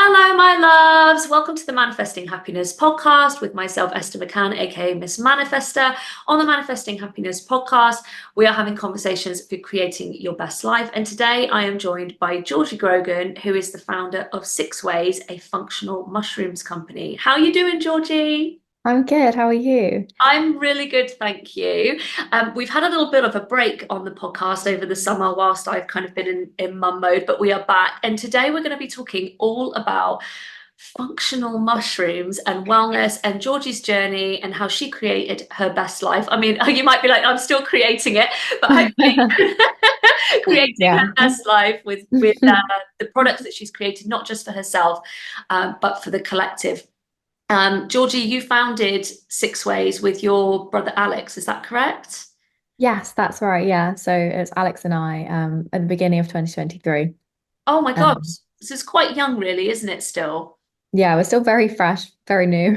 Hello, my loves. Welcome to the Manifesting Happiness podcast with myself, Esther McCann, aka Miss Manifester. On the Manifesting Happiness podcast, we are having conversations for creating your best life. And today I am joined by Georgi Grogan, who is the founder of Sixways, a functional mushrooms company. How are you doing, Georgie? I'm good. How are you? I'm really good, thank you. We've had a little bit of a break on the podcast over the summer whilst I've kind of been in mum mode, but we are back. And today we're going to be talking all about functional mushrooms and wellness and Georgie's journey and how she created her best life. I mean, you might be like, I'm still creating it, but hopefully creating her Yeah. best life with the products that she's created, not just for herself, but for the collective. Georgie, you founded Sixways with your brother Alex, is that correct? Yes, that's right. Yeah. So it's Alex and I at the beginning of 2023. Oh my gosh, Um, this is quite young, really, isn't it, still? yeah, we're still very fresh, very new.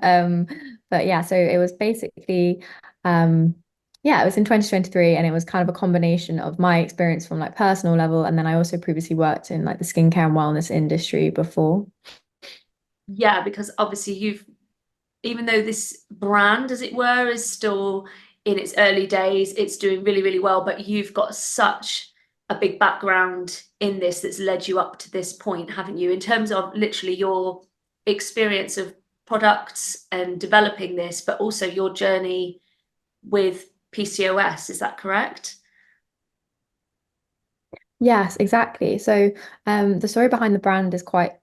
Um, but yeah, so it was basically yeah, it was in 2023 and it was kind of a combination of my experience from like personal level, and then I also previously worked in like the skincare and wellness industry before. Yeah, because obviously even though this brand, as it were, is still in its early days, it's doing really, really well, but you've got such a big background in this that's led you up to this point, haven't you? In terms of literally your experience of products and developing this, but also your journey with PCOS, is that correct? Yes, exactly. So the story behind the brand is quite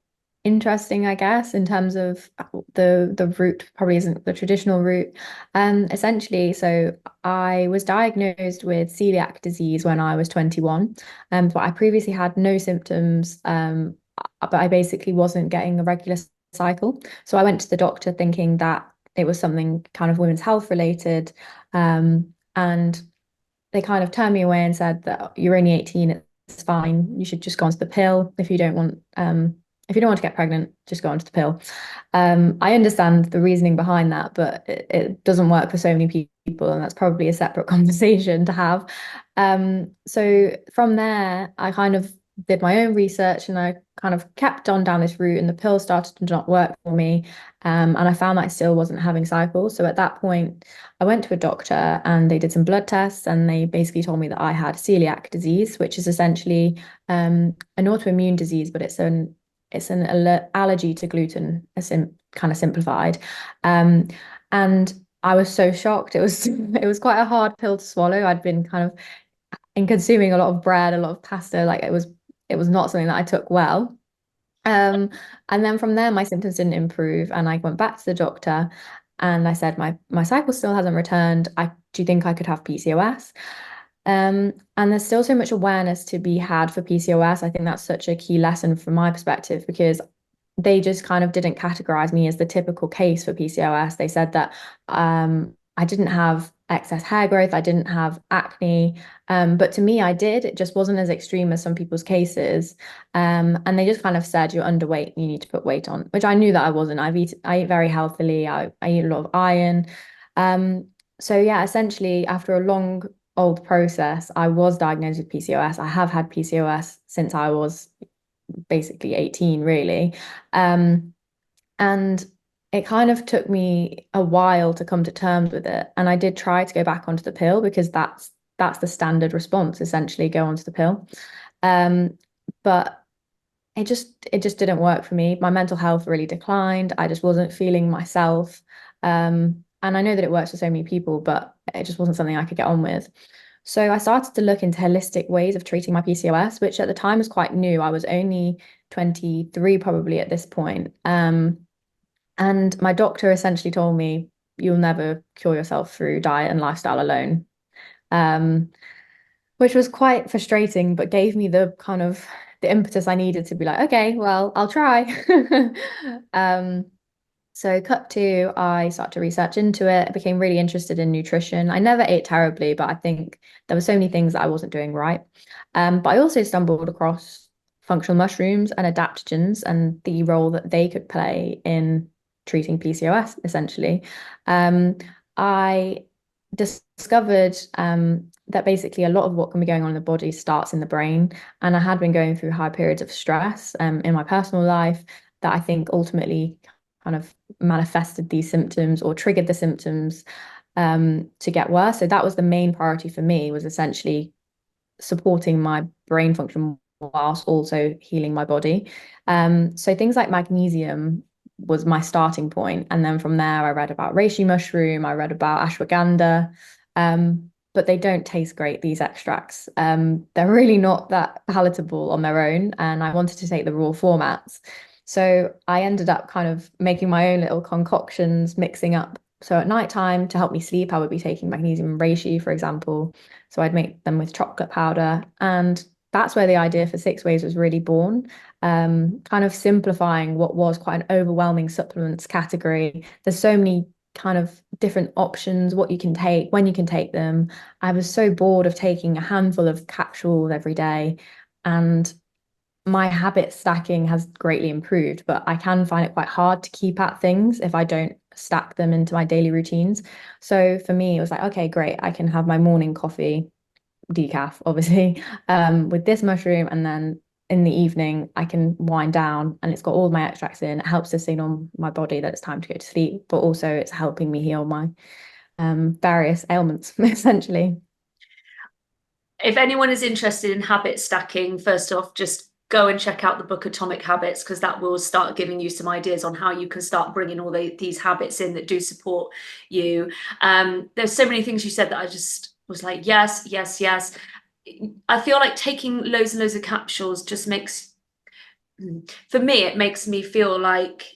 interesting, I guess, in terms of the route probably isn't the traditional route. Essentially, so I was diagnosed with celiac disease when I was 21. But I previously had no symptoms, but I basically wasn't getting a regular cycle. So I went to the doctor thinking that it was something kind of women's health related. And they kind of turned me away and said that you're only 18, it's fine. You should just go onto the pill if you don't want to get pregnant, just go onto the pill. I understand the reasoning behind that, but it doesn't work for so many people, and that's probably a separate conversation to have. So from there, I kind of did my own research and I kind of kept on down this route, and the pill started to not work for me. And I found that I still wasn't having cycles. So at that point, I went to a doctor and they did some blood tests, and they basically told me that I had celiac disease, which is essentially an autoimmune disease, but it's an allergy to gluten, kind of simplified. Um, and I was so shocked. It was it was quite a hard pill to swallow. I'd been kind of in consuming a lot of bread, a lot of pasta. Like it was not something that I took well. Um, and then from there, my symptoms didn't improve, and I went back to the doctor, and I said my cycle still hasn't returned. Do you think I could have PCOS? And there's still so much awareness to be had for PCOS. I think that's such a key lesson from my perspective because they just kind of didn't categorize me as the typical case for PCOS. They said that I didn't have excess hair growth, I didn't have acne, but to me, I did. It just wasn't as extreme as some people's cases. And they just kind of said you're underweight, you need to put weight on, which I knew that I wasn't. I eat very healthily. I eat a lot of iron. So yeah, essentially, after a long old process, I was diagnosed with PCOS. I have had PCOS since I was basically 18, really. Um, and it kind of took me a while to come to terms with it. And I did try to go back onto the pill because that's the standard response, essentially, go onto the pill. Um, but it just didn't work for me. My mental health really declined. I just wasn't feeling myself. And I know that it works for so many people, but it just wasn't something I could get on with. So I started to look into holistic ways of treating my PCOS, which at the time was quite new. I was only 23 probably at this point. And my doctor essentially told me, you'll never cure yourself through diet and lifestyle alone. Um, which was quite frustrating, but gave me the kind of the impetus I needed to be like, okay, well, I'll try. Um, so cut to, I started to research into it. I became really interested in nutrition. I never ate terribly, but I think there were so many things that I wasn't doing right. But I also stumbled across functional mushrooms and adaptogens and the role that they could play in treating PCOS, essentially. I discovered that basically a lot of what can be going on in the body starts in the brain. And I had been going through high periods of stress in my personal life that I think ultimately kind of manifested these symptoms or triggered the symptoms to get worse. So that was the main priority for me, was essentially supporting my brain function whilst also healing my body. So things like magnesium was my starting point. And then from there, I read about reishi mushroom, I read about ashwagandha. But they don't taste great, these extracts. They're really not that palatable on their own. And I wanted to take the raw formats. So I ended up kind of making my own little concoctions, mixing up. So at night time, to help me sleep, I would be taking magnesium and reishi, for example. So I'd make them with chocolate powder. And that's where the idea for Sixways was really born, kind of simplifying what was quite an overwhelming supplements category. There's so many kind of different options, what you can take, when you can take them. I was so bored of taking a handful of capsules every day. And my habit stacking has greatly improved, but I can find it quite hard to keep at things if I don't stack them into my daily routines. So for me, it was like, okay, great. I can have my morning coffee, decaf, obviously, with this mushroom, and then in the evening I can wind down and it's got all my extracts in. It helps to signal my body that it's time to go to sleep, but also it's helping me heal my various ailments, essentially. If anyone is interested in habit stacking, first off, just go and check out the book Atomic Habits, because that will start giving you some ideas on how you can start bringing all these habits in that do support you. There's so many things you said that I just was like, yes, yes, yes. I feel like taking loads and loads of capsules just makes, for me, it makes me feel like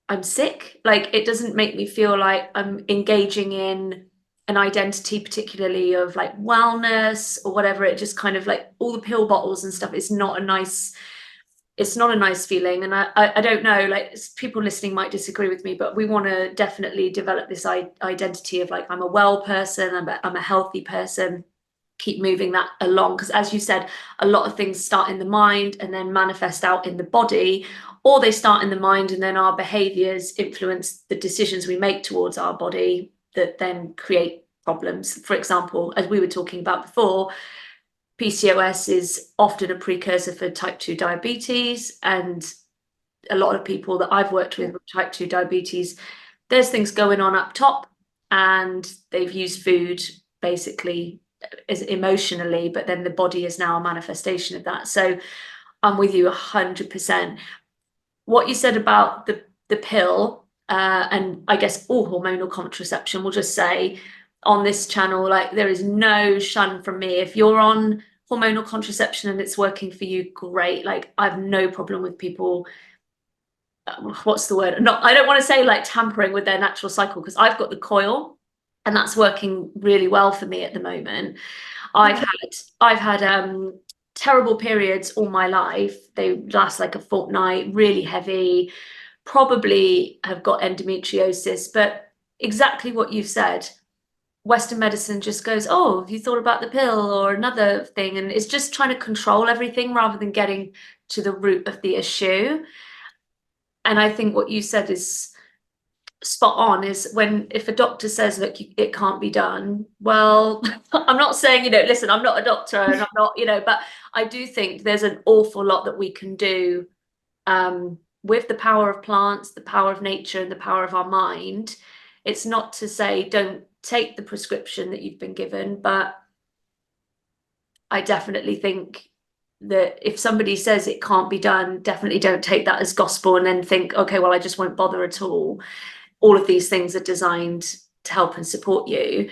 I'm sick. Like, it doesn't make me feel like I'm engaging in an identity, particularly of like wellness or whatever. It just kind of like all the pill bottles and stuff is not a nice, it's not a nice feeling. And I don't know, like, people listening might disagree with me, but we want to definitely develop this identity of like, I'm a well person, I'm a healthy person, keep moving that along, because as you said, a lot of things start in the mind and then manifest out in the body, or they start in the mind and then our behaviors influence the decisions we make towards our body that then create problems. For example, as we were talking about before, PCOS is often a precursor for type 2 diabetes, and a lot of people that I've worked with type 2 diabetes, there's things going on up top and they've used food basically as emotionally, but then the body is now a manifestation of that. So I'm with you 100%. What you said about the pill, and I guess all hormonal contraception, we'll just say on this channel, like, there is no shun from me. If you're on hormonal contraception and it's working for you, great. Like, I have no problem with people, what's the word? Not, I don't want to say like tampering with their natural cycle, because I've got the coil and that's working really well for me at the moment. I've Yeah. had I've had terrible periods all my life. They last like a fortnight, really heavy, probably have got endometriosis, but exactly what you've said. Western medicine just goes, oh, have you thought about the pill or another thing? And it's just trying to control everything rather than getting to the root of the issue. And I think what you said is spot on, is when, if a doctor says, look, it can't be done, well, I'm not saying, listen, I'm not a doctor and I'm not, but I do think there's an awful lot that we can do, with the power of plants, the power of nature, and the power of our mind. It's not to say don't take the prescription that you've been given, but I definitely think that if somebody says it can't be done, definitely don't take that as gospel and then think, okay, well, I just won't bother at all. All of these things are designed to help and support you.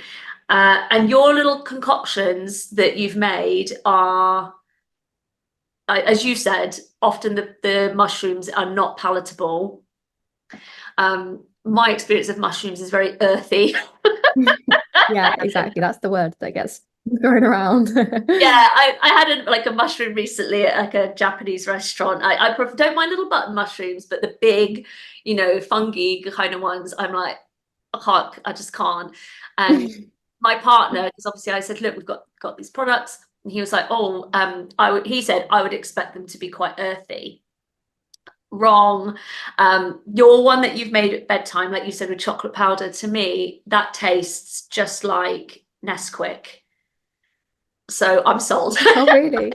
And your little concoctions that you've made are, as you said, often the mushrooms are not palatable. My experience of mushrooms is very earthy. Yeah, exactly. That's the word that gets thrown around. Yeah, I had a mushroom recently at like a Japanese restaurant. I don't mind little button mushrooms, but the big, fungi kind of ones, I'm like, I just can't. And my partner, because obviously I said, look, we've got these products, and he was like, oh, he said I would expect them to be quite earthy. Wrong. Your one that you've made at bedtime, like you said, with chocolate powder, to me, that tastes just like Nesquik. So I'm sold. Oh, really?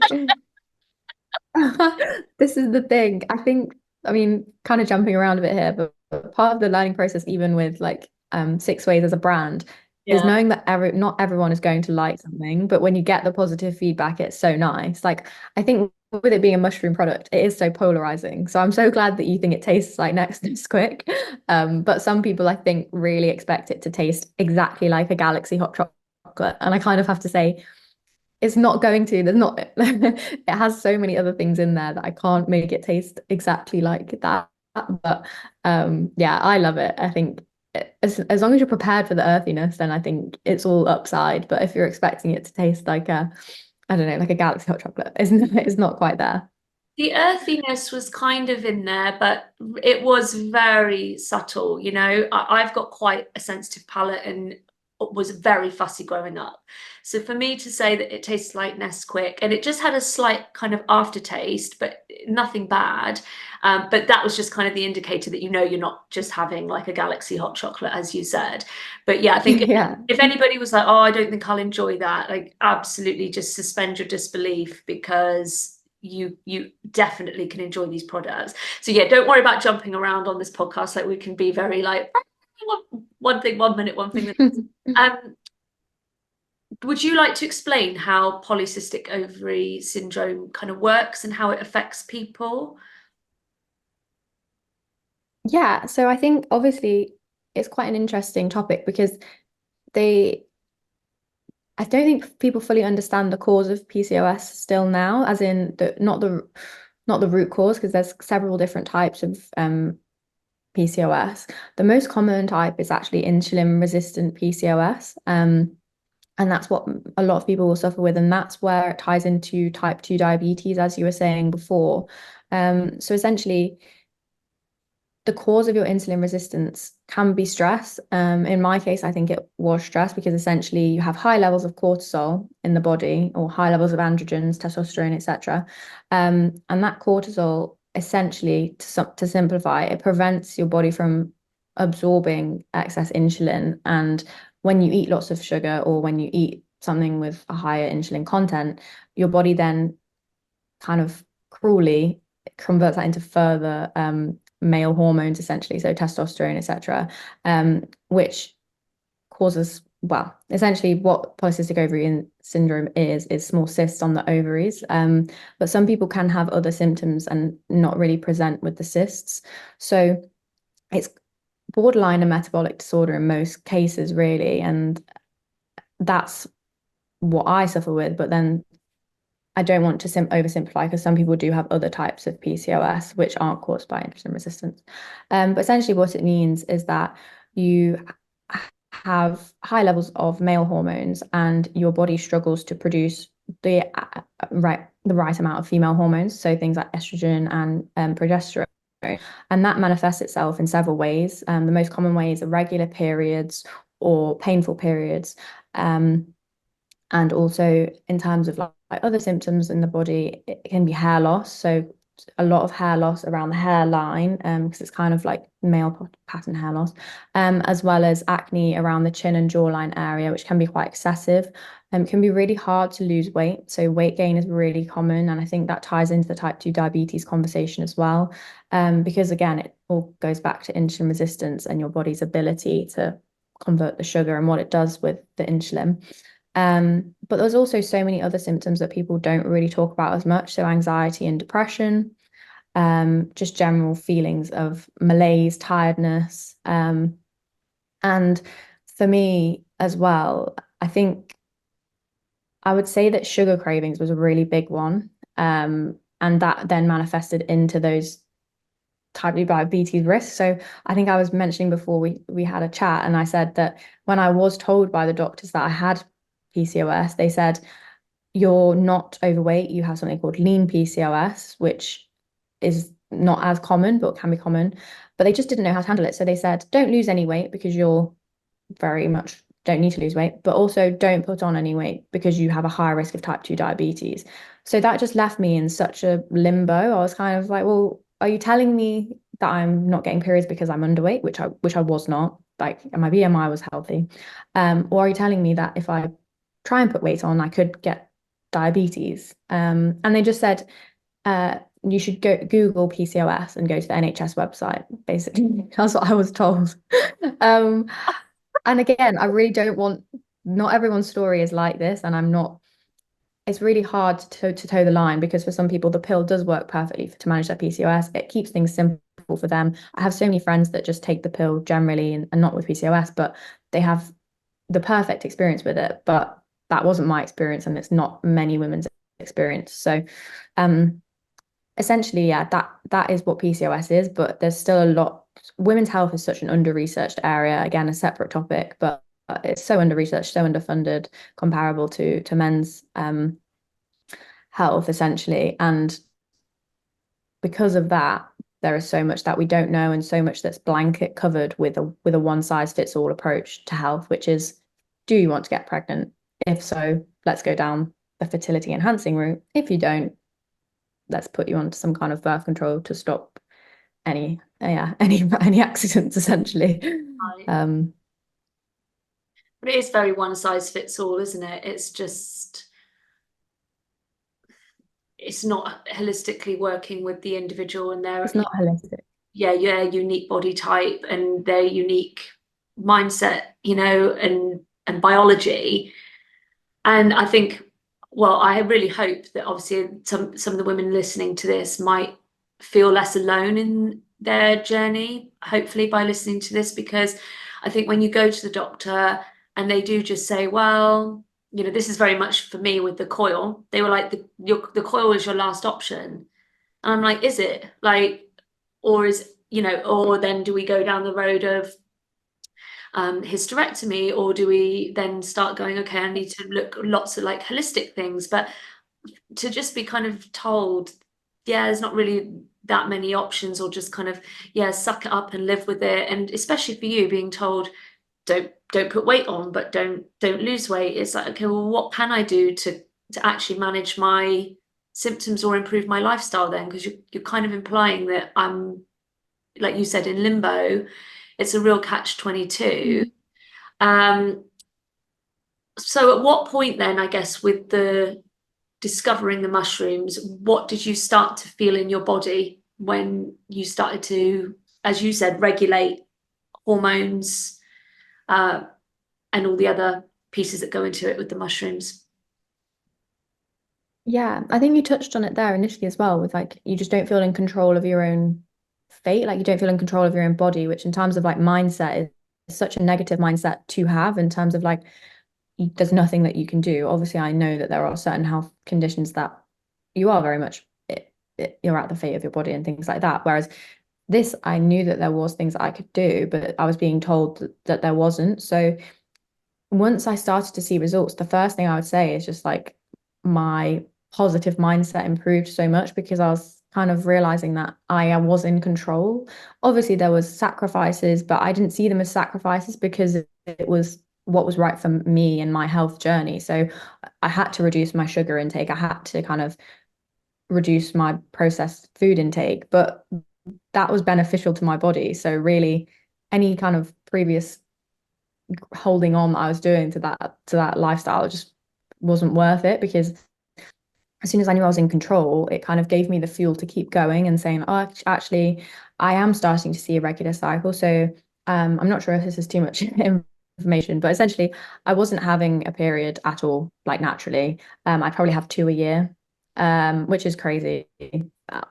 This is the thing. I mean, kind of jumping around a bit here, but part of the learning process, even with like Sixways as a brand, is Yeah. knowing that not everyone is going to like something, but when you get the positive feedback, it's so nice. Like I think with it being a mushroom product, it is so polarizing. So I'm so glad that you think it tastes like next Nesquik. But some people I think really expect it to taste exactly like a Galaxy hot chocolate. And I kind of have to say, it's not going to. There's not. It has so many other things in there that I can't make it taste exactly like that. But yeah, I love it. I think as long as you're prepared for the earthiness, then I think it's all upside. But if you're expecting it to taste like a, I don't know, like a Galaxy hot chocolate, it's not quite there. The earthiness was kind of in there, but it was very subtle. I've got quite a sensitive palate and was very fussy growing up. So for me to say that it tastes like Nesquik and it just had a slight kind of aftertaste, but nothing bad. But that was just kind of the indicator that you're not just having like a Galaxy hot chocolate, as you said. But yeah, I think Yeah. if anybody was like, oh, I don't think I'll enjoy that, like absolutely just suspend your disbelief because you definitely can enjoy these products. So yeah, don't worry about jumping around on this podcast. Like we can be very like one thing 1 minute, one thing. Um, would you like to explain how polycystic ovary syndrome kind of works and how it affects people? Yeah, so I think obviously it's quite an interesting topic because they I don't think people fully understand the cause of PCOS still now, as in not the root cause, because there's several different types of PCOS. The most common type is actually insulin resistant PCOS. And that's what a lot of people will suffer with, and that's where it ties into type 2 diabetes, as you were saying before. So essentially, the cause of your insulin resistance can be stress. In my case, I think it was stress because essentially you have high levels of cortisol in the body or high levels of androgens, testosterone, etc. And that cortisol, essentially, to simplify, it prevents your body from absorbing excess insulin. And when you eat lots of sugar or when you eat something with a higher insulin content, your body then kind of cruelly converts that into further male hormones, essentially, so testosterone, etc., which causes, well, essentially what polycystic ovarian syndrome is small cysts on the ovaries. But some people can have other symptoms and not really present with the cysts. So it's borderline a metabolic disorder in most cases, really. And that's what I suffer with. But then I don't want to oversimplify because some people do have other types of PCOS which aren't caused by insulin resistance. But essentially, what it means is that you have high levels of male hormones and your body struggles to produce the right amount of female hormones, so things like estrogen and progesterone. And that manifests itself in several ways. The most common way is irregular periods or painful periods. And also in terms of like other symptoms in the body, it can be hair loss. So a lot of hair loss around the hairline, because it's kind of like male pattern hair loss, as well as acne around the chin and jawline area, which can be quite excessive. It can be really hard to lose weight. So weight gain is really common. And I think that ties into the type 2 diabetes conversation as well. Because again, it all goes back to insulin resistance and your body's ability to convert the sugar and what it does with the insulin. But there's also so many other symptoms that people don't really talk about as much. So anxiety and depression, just general feelings of malaise, tiredness. And for me as well, I think I would say that sugar cravings was a really big one. And that then manifested into those type 2 diabetes risks. So I think I was mentioning before we had a chat, and I said that when I was told by the doctors that I had PCOS, they said, you're not overweight, you have something called lean PCOS, which is not as common, but can be common. But they just didn't know how to handle it. So they said, don't lose any weight because you're very much don't need to lose weight, but also don't put on any weight because you have a higher risk of type 2 diabetes. So that just left me in such a limbo. I was kind of like, well, are you telling me that I'm not getting periods because I'm underweight, which I was not, like my BMI was healthy, or are you telling me that if I try and put weight on, I could get diabetes? And they just said, you should go Google PCOS and go to the NHS website, basically. That's what I was told. Um, and again, I really don't want, not everyone's story is like this, and I'm not, it's really hard to toe the line because for some people the pill does work perfectly to manage their PCOS. It keeps things simple for them. I have so many friends that just take the pill generally and not with PCOS, but they have the perfect experience with it. But that wasn't my experience, and it's not many women's experience. So um essentially, yeah, that is what PCOS is, but there's still a lot. Women's health is such an under-researched area, again, a separate topic, but it's so under-researched, so underfunded, comparable to men's health, essentially. And because of that, there is so much that we don't know and so much that's blanket covered with a one-size-fits-all approach to health, which is, do you want to get pregnant? If so, let's go down the fertility enhancing route. If you don't, let's put you on some kind of birth control to stop any accidents essentially. Right. Um, But it is very one size fits all, isn't it? It's just, it's not holistically working with the individual and their, it's not holistic. yeah, yeah, unique body type and their unique mindset, and biology. And I think, well, I really hope that obviously some of the women listening to this might feel less alone in their journey, hopefully by listening to this, because I think when you go to the doctor and they do just say, well, this is very much for me with the coil. They were like, the coil is your last option. And I'm like, is it? Like, or then do we go down the road of hysterectomy, or do we then start going, okay, I need to look lots of like holistic things? But to just be kind of told, yeah, there's not really that many options, or just kind of, yeah, suck it up and live with it. And especially for you being told, don't put weight on, but don't lose weight. It's like, okay, well, what can I do to actually manage my symptoms or improve my lifestyle then? Because you're kind of implying that I'm, like you said, in limbo. It's a real catch 22. Mhm. Um, so at what point then, I guess, with the discovering the mushrooms, what did you start to feel in your body when you started to, as you said, regulate hormones, uh, and all the other pieces that go into it with the mushrooms? Yeah, I think you touched on it there initially as well, with like you just don't feel in control of your own fate, like you don't feel in control of your own body, which in terms of like mindset is such a negative mindset to have in terms of like there's nothing that you can do. Obviously, I know that there are certain health conditions that you are very much you're at the fate of your body and things like that. Whereas this, I knew that there was things that I could do, but I was being told that there wasn't. So once I started to see results, the first thing I would say is just like my positive mindset improved so much because I was kind of realizing that I was in control. Obviously, there was sacrifices, but I didn't see them as sacrifices because it was what was right for me and my health journey. So I had to reduce my sugar intake. I had to kind of reduce my processed food intake, but that was beneficial to my body. So really, any kind of previous holding on that I was doing to that lifestyle just wasn't worth it because as soon as I knew I was in control, it kind of gave me the fuel to keep going and saying, oh, actually, I am starting to see a regular cycle. So I'm not sure if this is too much information, but essentially, I wasn't having a period at all, like naturally. I probably have two a year, which is crazy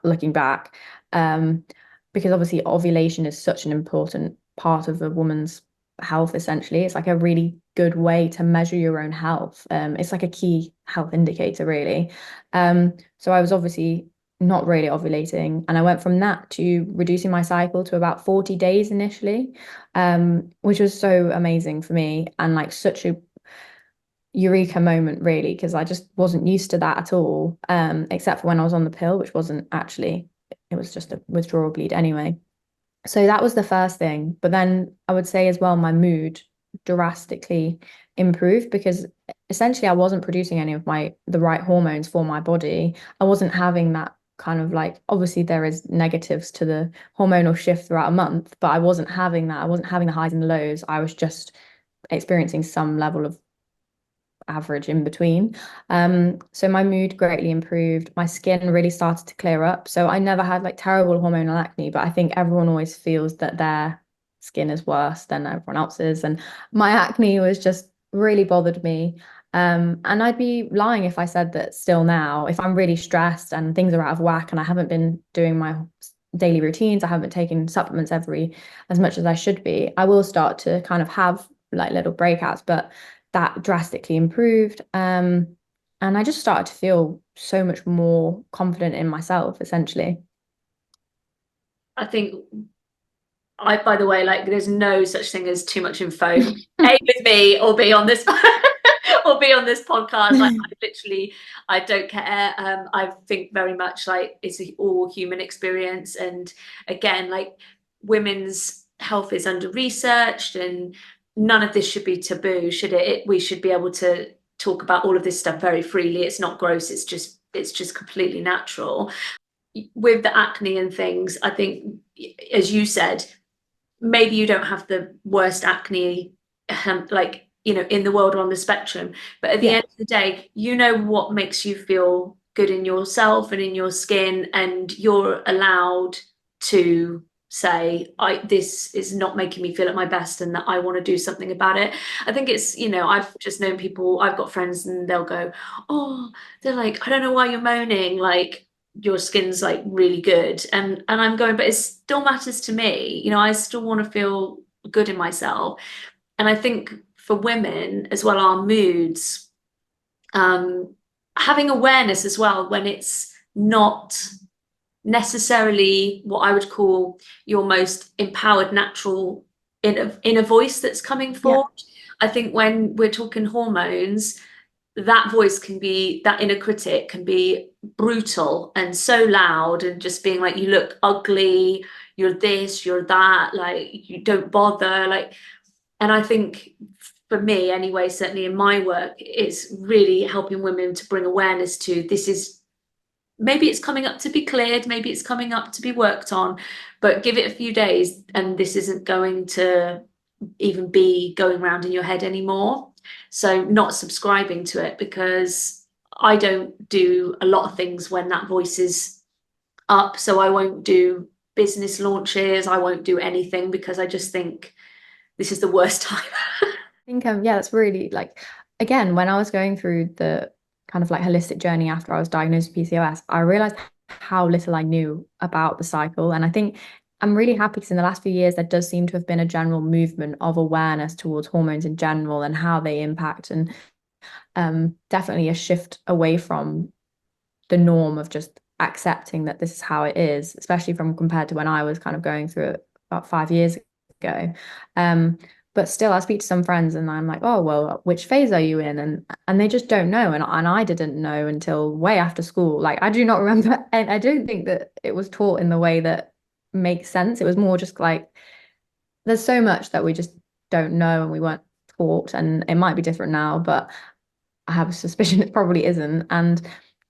looking back, because obviously ovulation is such an important part of a woman's health, essentially. It's like a really good way to measure your own health. It's like a key health indicator, really. So I was obviously not really ovulating, and I went from that to reducing my cycle to about 40 days initially, which was so amazing for me and like such a eureka moment, really, because I just wasn't used to that at all, except for when I was on the pill, which wasn't actually, it was just a withdrawal bleed anyway. So that was the first thing. But then I would say as well, my mood drastically improved because essentially I wasn't producing any of the right hormones for my body. I wasn't having that. kind of like, obviously there is negatives to the hormonal shift throughout a month, but I wasn't having that. I wasn't having the highs and the lows. I was just experiencing some level of average in between. So my mood greatly improved. My skin really started to clear up. So I never had like terrible hormonal acne, but I think everyone always feels that their skin is worse than everyone else's. And my acne was just really bothered me. And I'd be lying if I said that still now, if I'm really stressed and things are out of whack and I haven't been doing my daily routines, I haven't taken supplements every as much as I should be, I will start to kind of have like little breakouts. But that drastically improved. And I just started to feel so much more confident in myself, essentially. I think by the way, like there's no such thing as too much info. A with me or be on this or be on this podcast. Like I literally, I don't care. I think very much like it's all human experience. And again, like women's health is under researched and none of this should be taboo, should it? We should be able to talk about all of this stuff very freely. It's not gross, it's just completely natural. With the acne and things, I think, as you said, maybe you don't have the worst acne like in the world or on the spectrum, but at the Yeah. end of the day, you know what makes you feel good in yourself and in your skin, and you're allowed to say, this is not making me feel at my best and that I want to do something about it. I think it's, I've just known people, I've got friends and they'll go, oh, they're like, I don't know why you're moaning, like your skin's like really good, and I'm going, but it still matters to me. I still want to feel good in myself. And I think for women as well, our moods, um having awareness as well when it's not necessarily what I would call your most empowered natural inner voice that's coming Yeah. forward. I think when we're talking hormones, that voice can be, that inner critic can be brutal and so loud and just being like, you look ugly, you're this, you're that, like you don't bother, like. And I think for me anyway, certainly in my work, it's really helping women to bring awareness to this is, maybe it's coming up to be cleared, maybe it's coming up to be worked on, but give it a few days and this isn't going to even be going around in your head anymore. So not subscribing to it, because I don't do a lot of things when that voice is up. So I won't do business launches, I won't do anything because I just think this is the worst time. I think yeah, that's really like, again, when I was going through the kind of like holistic journey after I was diagnosed with PCOS, I realized how little I knew about the cycle. And I think I'm really happy because in the last few years there does seem to have been a general movement of awareness towards hormones in general and how they impact, and definitely a shift away from the norm of just accepting that this is how it is, especially from compared to when I was kind of going through it about 5 years ago. But still, I speak to some friends and I'm like, oh, well, which phase are you in? And they just don't know. And I didn't know until way after school. Like, I do not remember. And I don't think that it was taught in the way that makes sense. It was more just like, there's so much that we just don't know and we weren't taught. And it might be different now, but I have a suspicion it probably isn't. And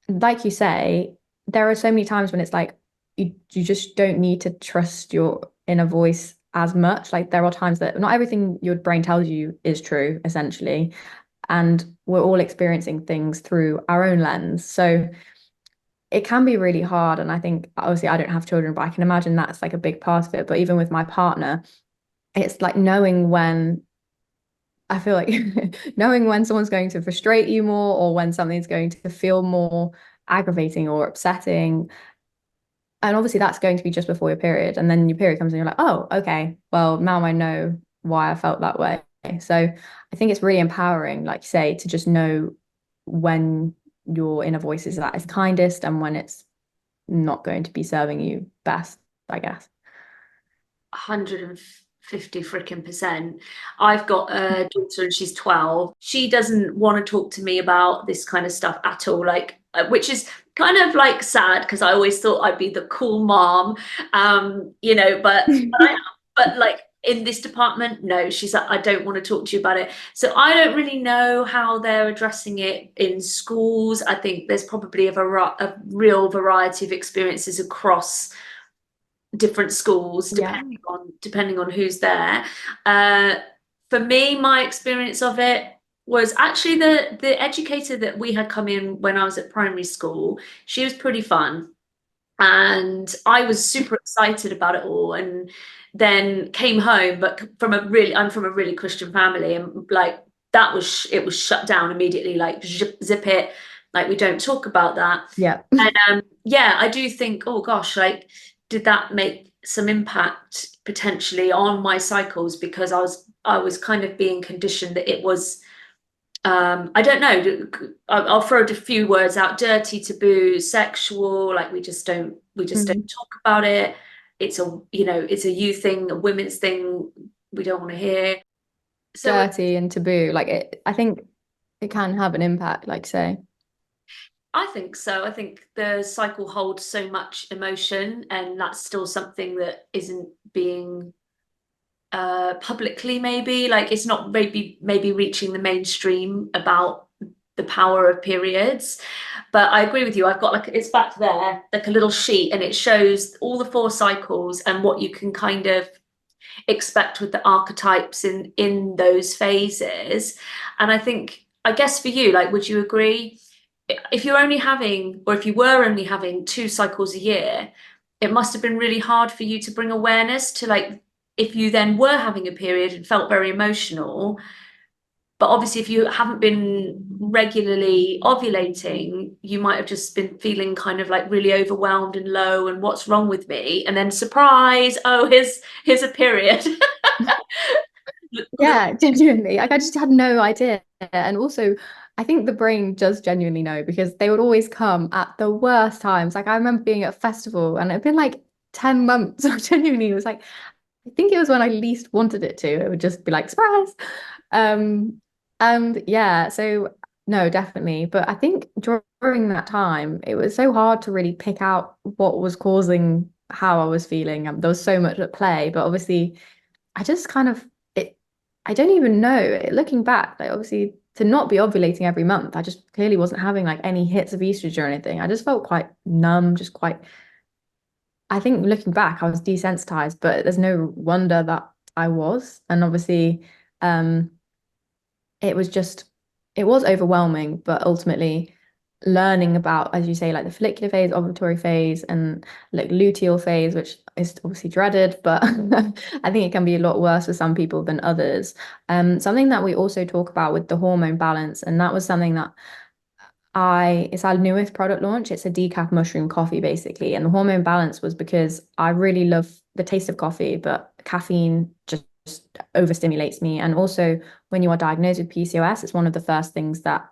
like you say, there are so many times when it's like you just don't need to trust your inner voice as much. Like there are times that not everything your brain tells you is true, essentially. And we're all experiencing things through our own lens. So it can be really hard. And I think obviously I don't have children, but I can imagine that's like a big part of it. But even with my partner, it's like knowing when I feel like knowing when someone's going to frustrate you more or when something's going to feel more aggravating or upsetting. And obviously that's going to be just before your period. And then your period comes and you're like, oh, okay, well, now I know why I felt that way. So I think it's really empowering, like you say, to just know when your inner voice is at its kindest and when it's not going to be serving you best, I guess. 150 freaking percent. I've got a daughter and she's 12. She doesn't want to talk to me about this kind of stuff at all, like which is kind of like sad because I always thought I'd be the cool mom, but I am. But like in this department, no, she's like, I don't want to talk to you about it. So I don't really know how they're addressing it in schools. I think there's probably a real variety of experiences across different schools, Yeah. depending on who's there. Uh, for me, my experience of it was actually the educator that we had come in when I was at primary school. She was pretty fun, and I was super excited about it all. And then came home, but I'm from a really Christian family, and like it was shut down immediately, like zip it, like we don't talk about that. Yeah. And yeah, I do think, oh gosh, like did that make some impact potentially on my cycles, because I was kind of being conditioned that it was I don't know. I'll throw a few words out: dirty, taboo, sexual. Like we just don't Mhm. talk about it. It's a you thing, a women's thing. We don't want to hear. So Dirty and taboo. Like it, I think it can have an impact, like say. I think so. I think the cycle holds so much emotion, and that's still something that isn't being publicly, maybe like it's not maybe reaching the mainstream about the power of periods. But I agree with you. I've got like it's back there, like a little sheet, and it shows all the 4 cycles and what you can kind of expect with the archetypes in those phases. And I guess for you, like, would you agree, if you're only having, or if you were only having 2 cycles a year, it must have been really hard for you to bring awareness to, like, if you then were having a period and felt very emotional, but obviously if you haven't been regularly ovulating, you might have just been feeling kind of like really overwhelmed and low, and what's wrong with me? And then surprise, oh, here's a period. Yeah, genuinely. Like I just had no idea. And also, I think the brain does genuinely know because they would always come at the worst times. Like I remember being at a festival and it'd been like 10 months. So genuinely, it was like, I think it was when I least wanted it to. It would just be like, surprise. Um, and yeah, so no, definitely. But I think during that time, it was so hard to really pick out what was causing how I was feeling. There was so much at play, but obviously I just kind of it I don't even know. Looking back, like obviously to not be ovulating every month, I just clearly wasn't having like any hits of estrogen or anything. I just felt quite numb, just quite I think looking back, I was desensitized, but there's no wonder that I was. And obviously, um, it was just it was overwhelming, but ultimately learning about, as you say, like the follicular phase, ovulatory phase, and like luteal phase, which is obviously dreaded, but I think it can be a lot worse for some people than others. Something that we also talk about with the hormone balance, and that was something that it's our newest product launch. It's a decaf mushroom coffee, basically. And the hormone balance was because I really love the taste of coffee, but caffeine just overstimulates me. And also, when you are diagnosed with PCOS, it's one of the first things that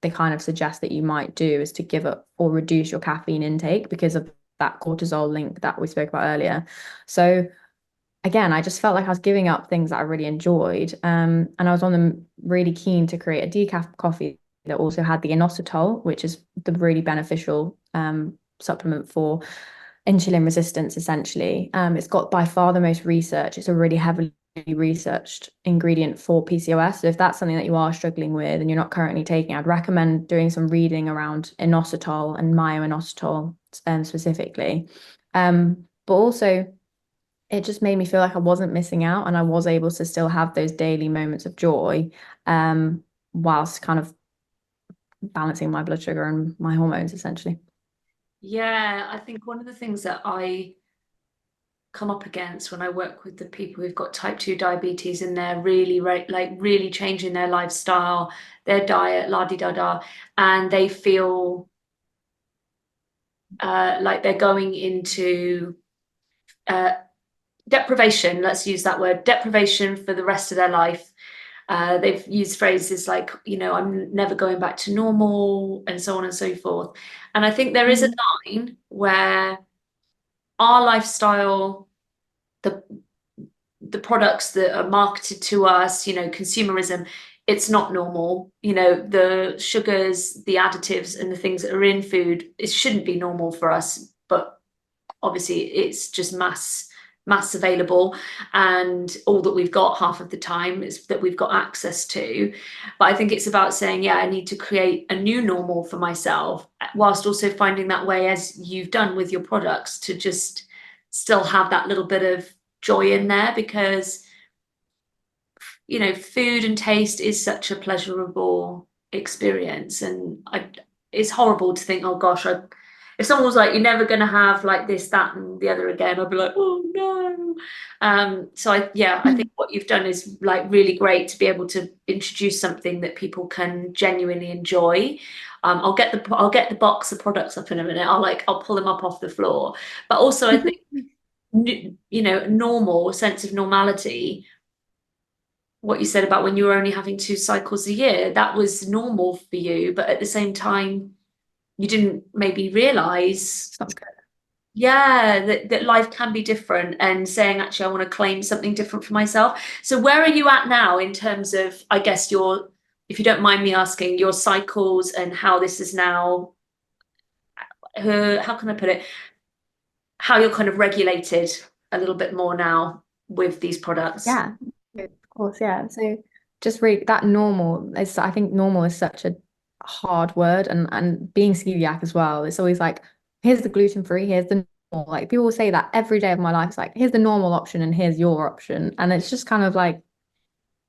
they kind of suggest that you might do is to give up or reduce your caffeine intake because of that cortisol link that we spoke about earlier. So again, I just felt like I was giving up things that I really enjoyed. And I was on them really keen to create a decaf coffee that also had the inositol, which is the really beneficial supplement for insulin resistance, essentially. It's got by far the most research. It's a really heavily researched ingredient for PCOS. So if that's something that you are struggling with and you're not currently taking, I'd recommend doing some reading around inositol and myo-inositol specifically. But also it just made me feel like I wasn't missing out and I was able to still have those daily moments of joy, whilst kind of balancing my blood sugar and my hormones essentially. Yeah, I think one of the things that I come up against when I work with the people who've got type 2 diabetes, and they're really like really changing their lifestyle, their diet, la di da da, and they feel like they're going into uh, deprivation, let's use that word, deprivation for the rest of their life. They've used phrases like, I'm never going back to normal, and so on and so forth. And I think there is a Mhm. line where our lifestyle, the the products that are marketed to us, consumerism, it's not normal. The sugars, the additives, and the things that are in food, it shouldn't be normal for us, but obviously it's just mass. mass available, and all that we've got half of the time is that we've got access to. But I think it's about saying, yeah, I need to create a new normal for myself, whilst also finding that way, as you've done with your products, to just still have that little bit of joy in there, because food and taste is such a pleasurable experience. And it's horrible to think, oh gosh, if someone was like, you're never going to have like this, that, and the other again, I'd be like, oh no. So I think what you've done is like really great to be able to introduce something that people can genuinely enjoy. I'll get the box of products up in a minute. I'll pull them up off the floor. But also I think, normal sense of normality, what you said about when you were only having 2 cycles a year, that was normal for you, but at the same time, you didn't maybe realize, Sounds good. yeah, that life can be different, and saying, actually, I want to claim something different for myself. So where are you at now in terms of, I guess, if you don't mind me asking, your cycles, and how this is now, how can I put it, how you're kind of regulated a little bit more now with these products? Yeah, of course, yeah. So just really that normal is, I think normal is such a hard word, and being celiac as well, it's always like, here's the gluten free, here's the normal. Like people will say that every day of my life. It's like, here's the normal option and here's your option. And it's just kind of like,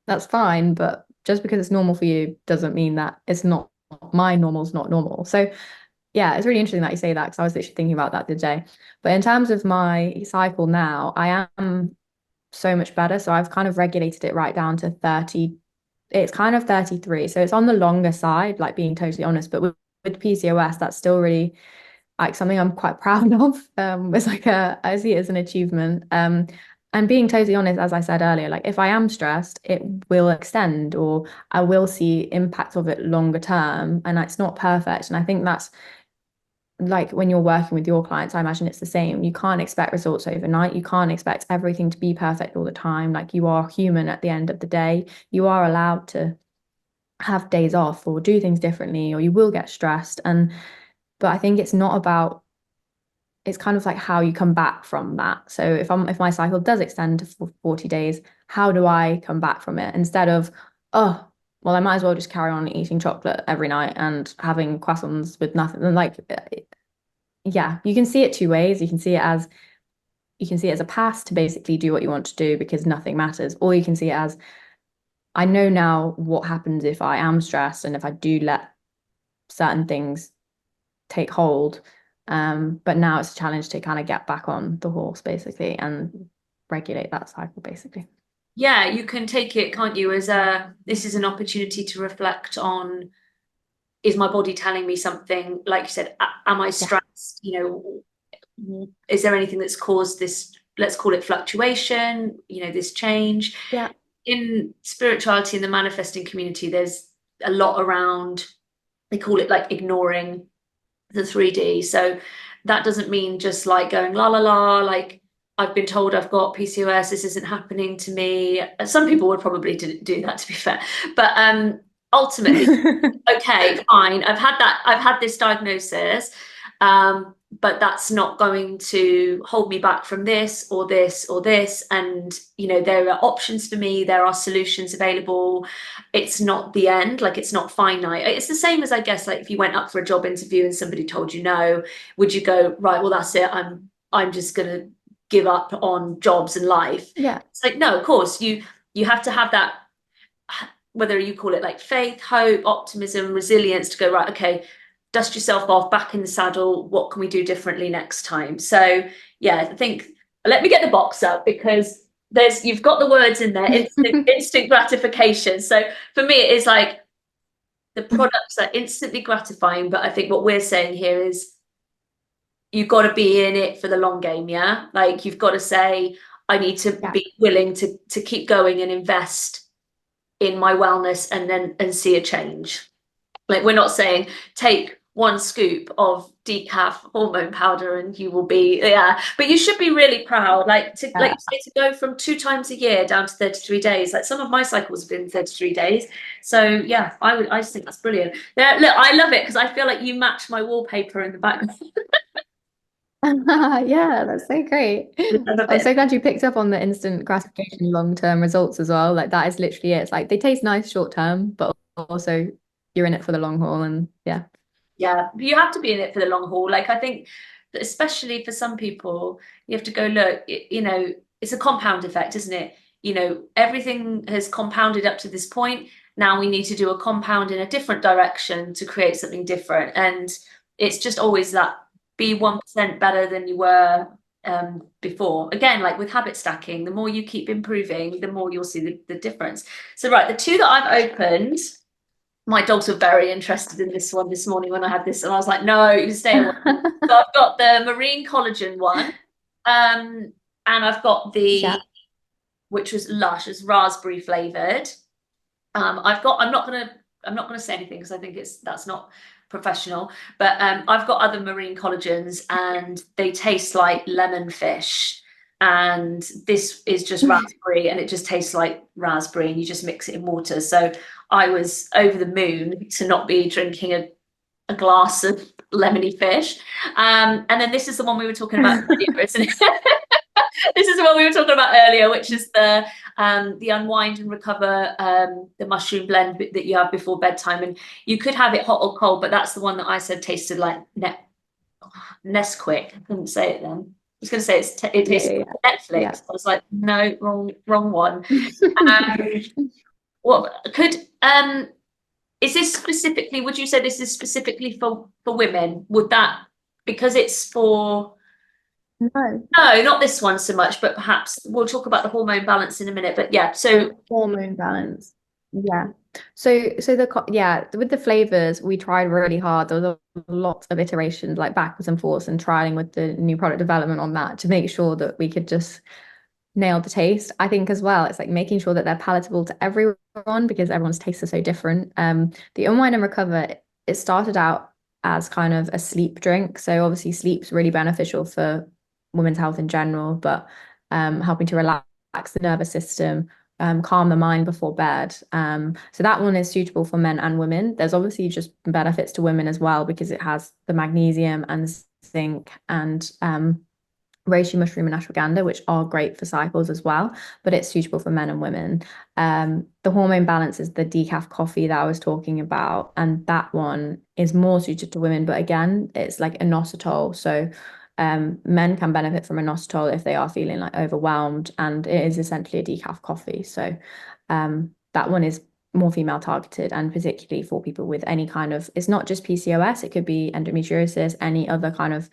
that's fine, but just because it's normal for you doesn't mean that it's not, my normal's not normal. So yeah, it's really interesting that you say that, because I was literally thinking about that the other day. But in terms of my cycle now, I am so much better. So I've kind of regulated it right down to 30. It's kind of 33. So it's on the longer side, like being totally honest. But with PCOS, that's still really like something I'm quite proud of. It's like I see it as an achievement. And being totally honest, as I said earlier, like if I am stressed, it will extend, or I will see impact of it longer term. And it's not perfect. And I think that's like when you're working with your clients, I imagine it's the same. You can't expect results overnight. You can't expect everything to be perfect all the time. Like you are human at the end of the day. You are allowed to have days off or do things differently, or you will get stressed. But I think it's not about, it's kind of like how you come back from that. So if my cycle does extend to 40 days, how do I come back from it? Instead of, oh, well, I might as well just carry on eating chocolate every night and having croissants with nothing. And like, yeah, you can see it two ways. You can see it as a pass to basically do what you want to do because nothing matters, or you can see it as, I know now what happens if I am stressed and if I do let certain things take hold. But now it's a challenge to kind of get back on the horse basically and regulate that cycle basically. Yeah, you can take it, can't you, as this is an opportunity to reflect on, is my body telling me something? Like you said, am I Yeah. stressed? Is there anything that's caused this, let's call it fluctuation, this change? Yeah. In spirituality and the manifesting community, there's a lot around, they call it like ignoring the 3D. So that doesn't mean just like going la la la, like I've been told I've got PCOS, this isn't happening to me. Some people would probably do that, to be fair. But ultimately, okay, fine. I've had this diagnosis, but that's not going to hold me back from this or this or this. And, there are options for me, there are solutions available. It's not the end, like it's not finite. It's the same as, I guess, like if you went up for a job interview and somebody told you no, would you go, right, well, that's it. I'm just gonna give up on jobs and life. Yeah. It's like, no, of course, you have to have that, whether you call it like faith, hope, optimism, resilience, to go, right, okay, dust yourself off, back in the saddle, what can we do differently next time? So yeah, I think, let me get the box up, because you've got the words in there, instant gratification. So for me, it is like the products are instantly gratifying, but I think what we're saying here is you've got to be in it for the long game. Yeah, like you've got to say, I need to Yeah. be willing to keep going and invest in my wellness, and see a change. Like, we're not saying take 1 scoop of decaf hormone powder and you will be, yeah, but you should be really proud, like like you say, to go from 2 times a year down to 33 days. Like some of my cycles have been 33 days. So yeah, I just think that's brilliant. Yeah, look, I love it because I feel like you match my wallpaper in the background. Yeah, that's so great. Have a I'm bit. so glad you picked up on the instant gratification long-term results as well. Like that is literally it. It's like they taste nice short term, but also you're in it for the long haul and yeah. Yeah, you have to be in it for the long haul. Like I think that especially for some people, you have to go, look, it's a compound effect, isn't it? Everything has compounded up to this point. Now we need to do a compound in a different direction to create something different. And it's just always that be 1% better than you were before. Again, like with habit stacking, the more you keep improving, the more you'll see the difference. So, right, the two that I've opened, my dogs were very interested in this one this morning when I had this, and I was like, no, you stay away. So I've got the marine collagen one, and I've got the Yeah. which was lush, is raspberry flavored. I'm not gonna say anything because I think that's not professional, but I've got other marine collagens and they taste like lemon fish. And this is just raspberry and it just tastes like raspberry and you just mix it in water. So I was over the moon to not be drinking a glass of lemony fish. And then this is the one we were talking about earlier, isn't it? This is what we were talking about earlier, which is the unwind and recover, the mushroom blend that you have before bedtime, and you could have it hot or cold, but that's the one that I said tasted like Nesquik. I couldn't say it then. I was going to say it Yeah, tasted yeah, like yeah. Netflix. I was like, no, wrong one. Yeah. Um, what could is this specifically? Would you say this is specifically for women? Would that because it's for No. no, not this one so much, but perhaps we'll talk about the hormone balance in a minute. But yeah, so Hormone balance. Yeah. So yeah, with the flavors, we tried really hard. There was a lot of iterations, like backwards and forwards, and trying with the new product development on that to make sure that we could just nail the taste. I think as well, it's like making sure that they're palatable to everyone because everyone's tastes are so different. The Unwind and Recover, it started out as kind of a sleep drink. So obviously sleep's really beneficial for women's health in general, but helping to relax the nervous system, calm the mind before bed. So that one is suitable for men and women. There's obviously just benefits to women as well because it has the magnesium and zinc and reishi mushroom and ashwagandha, which are great for cycles as well, but it's suitable for men and women. The hormone balance is the decaf coffee that I was talking about, and that one is more suited to women, but again, it's like inositol. So men can benefit from inositol if they are feeling like overwhelmed, and it is essentially a decaf coffee. So that one is more female targeted and particularly for people with any kind of, it's not just PCOS, it could be endometriosis, any other kind of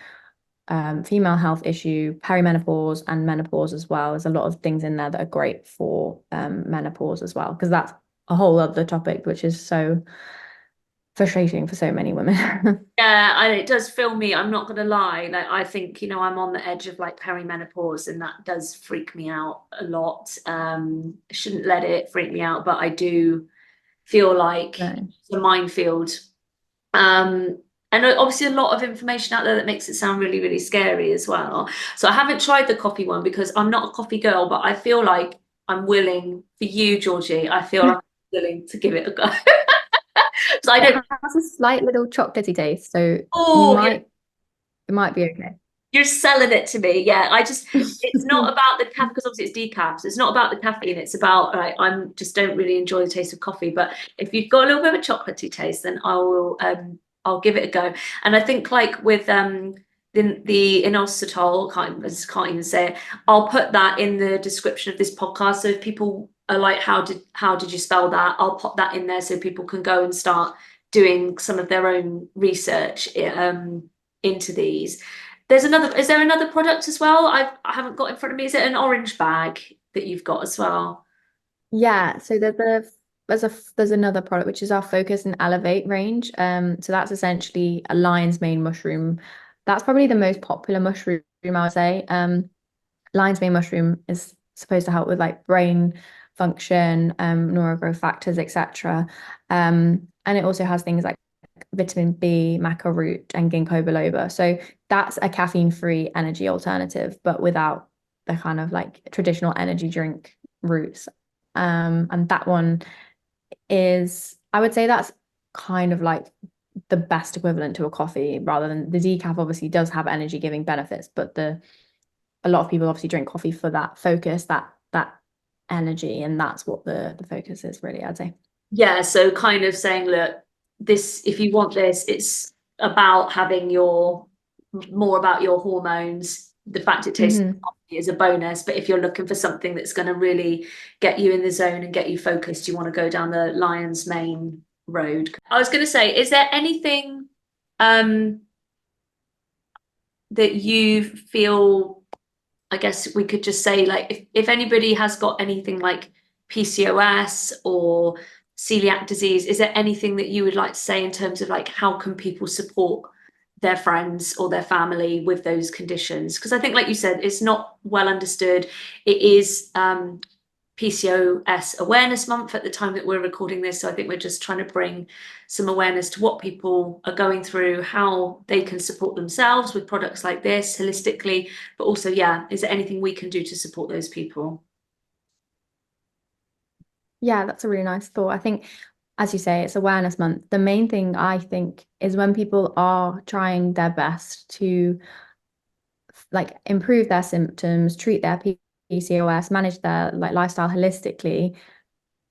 female health issue, perimenopause and menopause as well. There's a lot of things in there that are great for menopause as well, because that's a whole other topic, which is so frustrating for so many women. yeah, it does fill me. I'm not gonna lie. Like I think, I'm on the edge of like perimenopause and that does freak me out a lot. Shouldn't let it freak me out, but I do feel like No. it's a minefield. Um, and obviously a lot of information out there that makes it sound really, really scary as well. So I haven't tried the coffee one because I'm not a coffee girl, but I feel like I'm willing for you, Georgie. I feel like I'm willing to give it a go. So I It don't. has a slight little chocolatey taste, so you Oh, might it might be okay. you're selling it to me. Yeah, it's not about the caffeine because obviously it's decaf. So it's not about the caffeine. It's about, right, I'm just don't really enjoy the taste of coffee. But if you've got a little bit of a chocolatey taste, then I'll give it a go. And I think like with the inositol, can't even say it. I'll put that in the description of this podcast. So if people are like, how did you spell that? I'll pop that in there so people can go and start doing some of their own research into these. Is there another product as well? I haven't got in front of me. Is it an orange bag that you've got as well? Yeah, so there's another product which is our Focus and Elevate range. So that's essentially a lion's mane mushroom. That's probably the most popular mushroom, I would say. Lion's mane mushroom is supposed to help with like brain function, neurogrowth factors, etc. And it also has things like vitamin B, maca root, and ginkgo biloba. So that's a caffeine-free energy alternative, but without the kind of like traditional energy drink roots. And that one is, I would say that's kind of like the best equivalent to a coffee, rather than the decaf obviously does have energy giving benefits, but a lot of people obviously drink coffee for that focus, that energy, and that's what the focus is really, I'd say. Yeah, so kind of saying, look, this, if you want this, it's about having your more about your hormones. The fact it tastes Hmm. coffee is a bonus, but if you're looking for something that's going to really get you in the zone and get you focused, you want to go down the lion's mane road. I was going to say, is there anything um that you feel, I guess we could just say, like, if anybody has got anything like PCOS or celiac disease, is there anything that you would like to say in terms of like how can people support their friends or their family with those conditions? Because I think, like you said, it's not well understood. It is PCOS Awareness Month at the time that we're recording this. So I think we're just trying to bring some awareness to what people are going through, how they can support themselves with products like this holistically, but also, yeah, is there anything we can do to support those people? Yeah, that's a really nice thought. I think, as you say, it's awareness month. The main thing I think is when people are trying their best to like improve their symptoms, treat their PCOS, manage their like lifestyle holistically,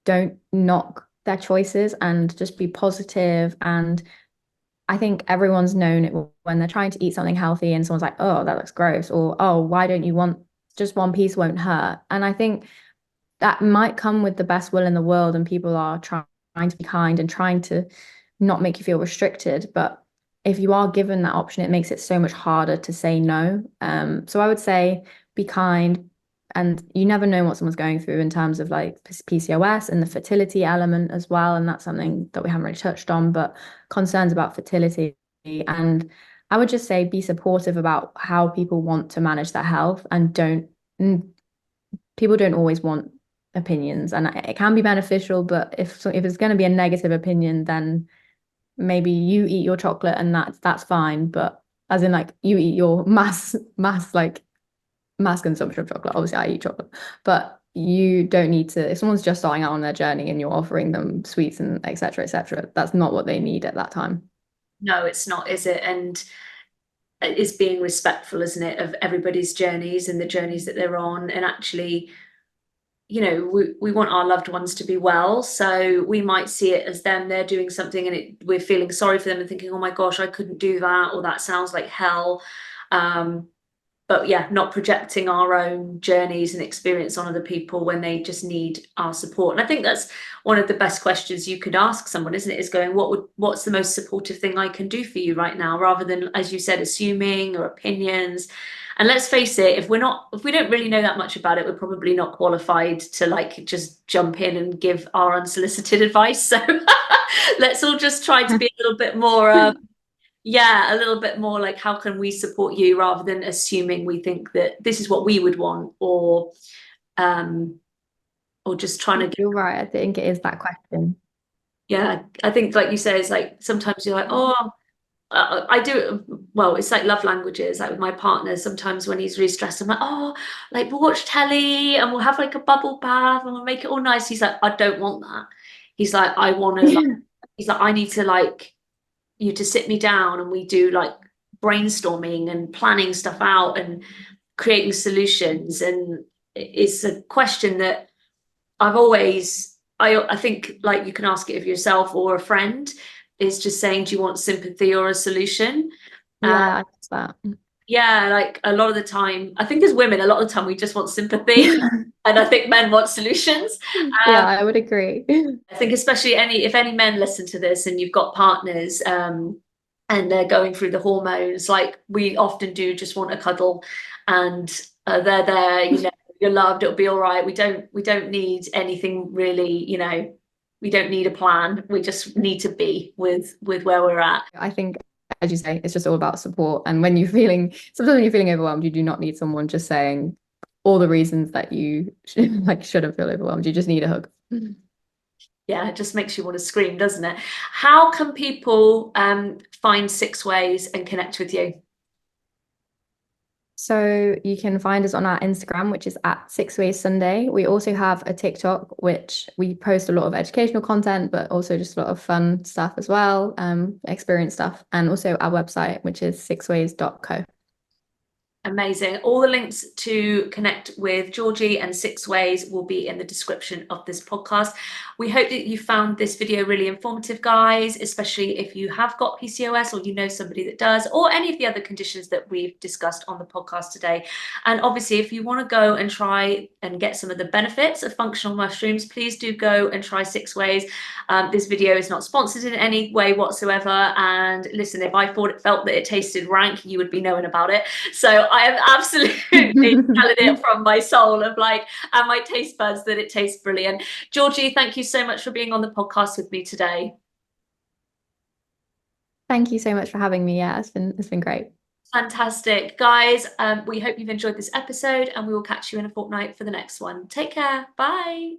don't knock their choices and just be positive. And I think everyone's known it when they're trying to eat something healthy and someone's like, oh, that looks gross, or oh, why don't you want just one piece won't hurt? And I think that might come with the best will in the world, and people are trying to be kind and trying to not make you feel restricted. But if you are given that option, it makes it so much harder to say no. So I would say be kind, and you never know what someone's going through in terms of like PCOS and the fertility element as well. And that's something that we haven't really touched on, but concerns about fertility. And I would just say be supportive about how people want to manage their health, and don't people don't always want opinions, and it can be beneficial, but if it's going to be a negative opinion, then maybe you eat your chocolate and that's fine, but as in like you eat your mass consumption of chocolate. Obviously I eat chocolate, but you don't need to, if someone's just starting out on their journey and you're offering them sweets and etc., that's not what they need at that time. No, it's not, is it? And it's being respectful, isn't it, of everybody's journeys and the journeys that they're on. And actually, we want our loved ones to be well. So we might see it as them, they're doing something and we're feeling sorry for them and thinking, oh my gosh, I couldn't do that, or that sounds like hell. Um, but yeah, not projecting our own journeys and experience on other people when they just need our support. And I think that's one of the best questions you could ask someone, isn't it? Is going, what's the most supportive thing I can do for you right now, rather than, as you said, assuming or opinions. And let's face it, if we don't really know that much about it, we're probably not qualified to like just jump in and give our unsolicited advice. So let's all just try to be a little bit more yeah, a little bit more like, how can we support you, rather than assuming we think that this is what we would want, um or just trying to get, You're right, I think it is that question. yeah, I think like you say, it's like sometimes you're like, oh, I do it. Well, it's like love languages. Like with my partner, sometimes when he's really stressed, I'm like, oh, like we'll watch telly and we'll have like a bubble bath and we'll make it all nice. He's like, I don't want that. He's like, I want to like, he's like, I need to like you to sit me down and we do like brainstorming and planning stuff out and creating solutions. And it's a question that I've always, I think like you can ask it of yourself or a friend, is just saying, do you want sympathy or a solution? Yeah, I guess that. Yeah, like a lot of the time, I think as women, a lot of the time we just want sympathy, and I think men want solutions. Yeah, Um, I would agree. I think especially if any men listen to this and you've got partners, and they're going through the hormones, like we often do just want a cuddle, and they're there, you're loved, it'll be all right. We don't need anything really, we don't need a plan. We just need to be with where we're at. I think, as you say, it's just all about support. And sometimes when you're feeling overwhelmed, you do not need someone just saying all the reasons that you shouldn't feel overwhelmed. You just need a hug. Yeah, it just makes you want to scream, doesn't it? How can people find Six Ways and connect with you? So you can find us on our Instagram, which is at Sixways Sunday. We also have a TikTok, which we post a lot of educational content, but also just a lot of fun stuff as well, experience stuff, and also our website, which is sixways.co. Amazing. All the links to connect with Georgie and Sixways will be in the description of this podcast. We hope that you found this video really informative, guys, especially if you have got PCOS or you know somebody that does, or any of the other conditions that we've discussed on the podcast today. And obviously, if you want to go and try and get some of the benefits of functional mushrooms, please do go and try Sixways. This video is not sponsored in any way whatsoever. And listen, if I felt that it tasted rank, you would be knowing about it. So I am absolutely telling it from my soul of like, and my taste buds that it tastes brilliant. Georgie, thank you so much for being on the podcast with me today. Thank you so much for having me. Yeah, it's been great. Fantastic. Guys, we hope you've enjoyed this episode and we will catch you in a fortnight for the next one. Take care. Bye.